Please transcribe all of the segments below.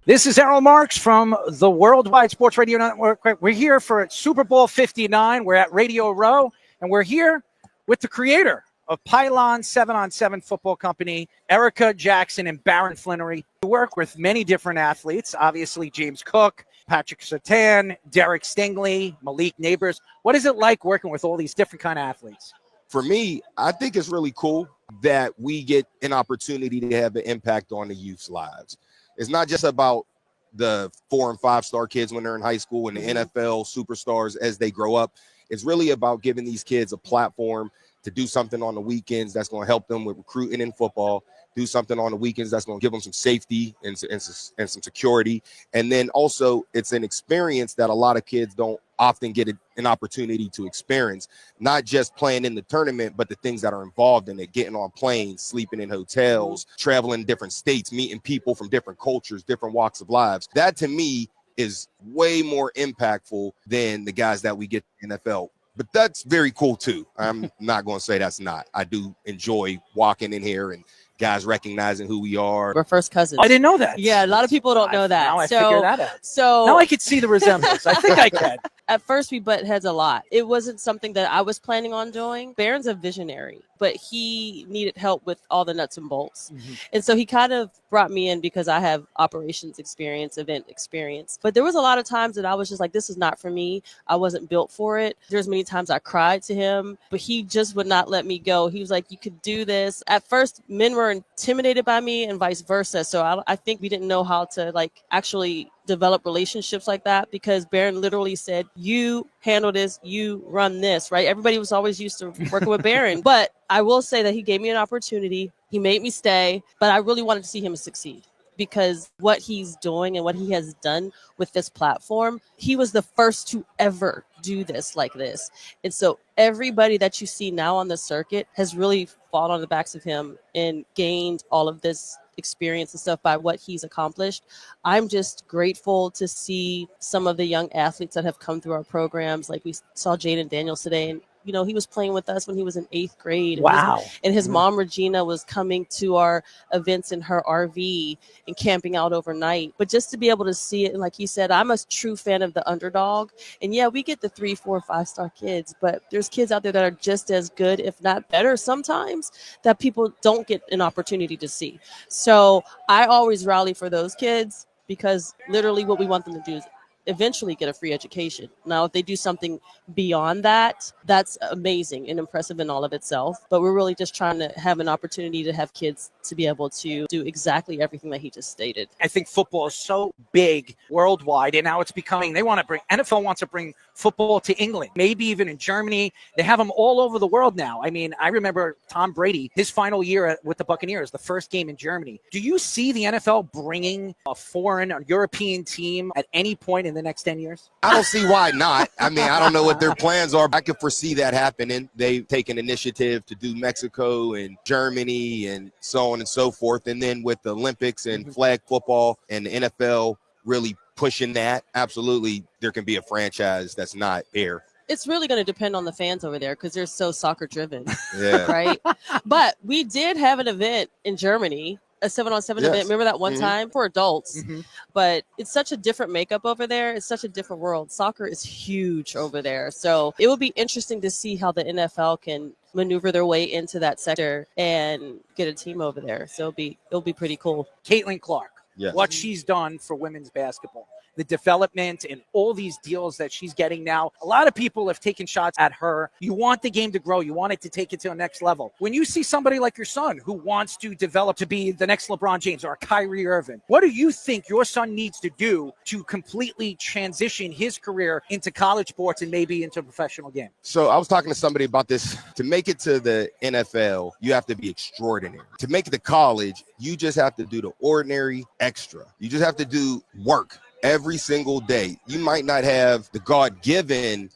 This is Errol Marks from the Worldwide Sports Radio Network. We're here for Super Bowl 59. We're at Radio Row, and we're here with the creator of Pylon 7-on-7 Football Company, Erika Jackson and Baron Flenory. We work with many different athletes, obviously James Cook, Patrick Surtain, Derek Stingley, Malik Neighbors. What is it like working with all these different kind of athletes? For me, I think it's really cool that we get an opportunity to have an impact on the youth's lives. It's not just about the 4- and 5-star kids when they're in high school and the NFL superstars as they grow up. It's really about giving these kids a platform to do something on the weekends that's going to help them with recruiting in football, do something on the weekends that's going to give them some safety and some security. And then also it's an experience that a lot of kids don't often get an opportunity to experience, not just playing in the tournament, but the things that are involved in it, getting on planes, sleeping in hotels, traveling to different states, meeting people from different cultures, different walks of lives. That to me is way more impactful than the guys that we get in the NFL. But that's very cool too. I'm not going to say that's not. I do enjoy walking in here and guys recognizing who we are. We're first cousins. I didn't know that. Yeah, a lot of people don't know that. Now I figured that out. So now I could see the resemblance. I think I can. At first, we butt heads a lot. It wasn't something that I was planning on doing. Baron's a visionary, but he needed help with all the nuts and bolts. And so he kind of brought me in because I have operations experience, event experience. But there was a lot of times that I was just like, this is not for me. I wasn't built for it. There's many times I cried to him, but he just would not let me go. He was like, you could do this. At first, men were intimidated by me and vice versa. So I think we didn't know how to actually develop relationships like that, because Baron literally said, you handle this, you run this, right? Everybody was always used to working with Baron. But I will say that he gave me an opportunity. He made me stay, but I really wanted to see him succeed, because what he's doing and what he has done with this platform, he was the first to ever do this like this. And so everybody that you see now on the circuit has really fallen on the backs of him and gained all of this experience and stuff by what he's accomplished. I'm just grateful to see some of the young athletes that have come through our programs. Like we saw Jaden Daniels today, and he was playing with us when he was in 8th grade. Wow. And his mom, Regina, was coming to our events in her RV and camping out overnight. But just to be able to see it, and like you said, I'm a true fan of the underdog. And yeah, we get the 3, 4, 5-star kids, but there's kids out there that are just as good, if not better sometimes, that people don't get an opportunity to see. So I always rally for those kids, because literally what we want them to do is eventually get a free education. Now, if they do something beyond that, that's amazing and impressive in all of itself. But we're really just trying to have an opportunity to have kids to be able to do exactly everything that he just stated. I think football is so big worldwide, and now it's becoming, NFL wants to bring football to England, maybe even in Germany. They have them all over the world now. I mean, I remember Tom Brady, his final year with the Buccaneers, the first game in Germany. Do you see the NFL bringing a European team at any point in the next 10 years? I don't see why not. I mean, I don't know what their plans are. I could foresee that happening. They've taken initiative to do Mexico and Germany and so on and so forth. And then with the Olympics and flag football and the NFL really pushing that, absolutely, there can be a franchise that's not here. It's really going to depend on the fans over there, because they're so soccer driven, Yeah. right? But we did have an event in Germany, a 7-on-7 event. Remember that one time for adults? But it's such a different makeup over there. It's such a different world. Soccer is huge over there. So it will be interesting to see how the NFL can maneuver their way into that sector and get a team over there. So it'll be pretty cool. Caitlin Clark, Yes. what she's done for women's basketball, the development and all these deals that she's getting now. A lot of people have taken shots at her. You want the game to grow. You want it to take it to the next level. When you see somebody like your son who wants to develop to be the next LeBron James or a Kyrie Irving, what do you think your son needs to do to completely transition his career into college sports and maybe into a professional game? So I was talking to somebody about this. To make it to the NFL, you have to be extraordinary. To make it to college, you just have to do the ordinary extra. You just have to do work every single day. You might not have the God-given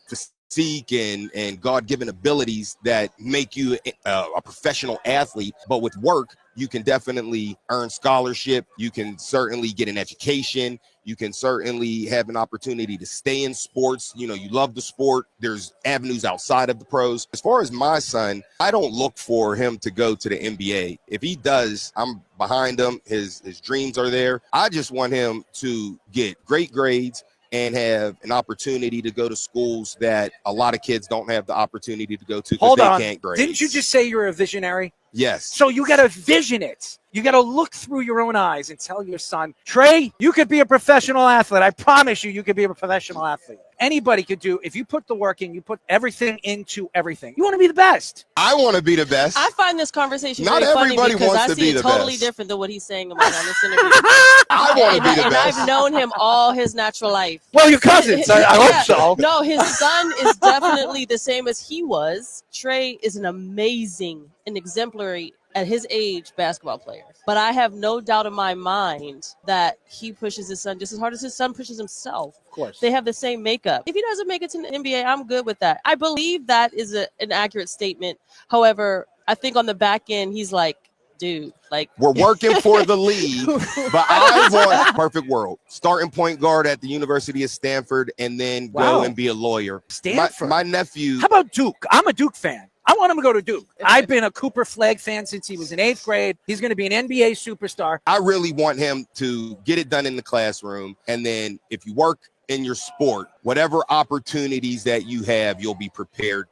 physique and God-given abilities that make you a professional athlete. But with work, you can definitely earn scholarship. You can certainly get an education. You can certainly have an opportunity to stay in sports. You know, you love the sport. There's avenues outside of the pros. As far as my son, I don't look for him to go to the NBA. If he does, I'm behind him. His dreams are there. I just want him to get great grades and have an opportunity to go to schools that a lot of kids don't have the opportunity to go to because they can't grade. Didn't you just say you're a visionary? Yes. So you got to vision it. You got to look through your own eyes and tell your son, Trey, you could be a professional athlete. I promise you could be a professional athlete. Anybody could do. If you put the work in, you put everything into everything. You want to be the best. I want to be the best. I find this conversation Not very funny everybody because wants I to see be it the totally best. different than what he's saying about on this interview. I want to be the and best. I've known him all his natural life. Well, your cousins. I hope so. No, his son is definitely the same as he was. Trey is an amazing and exemplary at his age basketball player. But I have no doubt in my mind that he pushes his son just as hard as his son pushes himself. Of course. They have the same makeup. If he doesn't make it to the NBA, I'm good with that. I believe that is an accurate statement. However, I think on the back end, he's like, dude, like we're working for the league, but I want perfect world. Starting point guard at the University of Stanford and then go and be a lawyer. Stanford. My nephew. How about Duke? I'm a Duke fan. I want him to go to Duke. I've been a Cooper Flagg fan since he was in 8th grade. He's going to be an NBA superstar. I really want him to get it done in the classroom. And then if you work in your sport, whatever opportunities that you have, you'll be prepared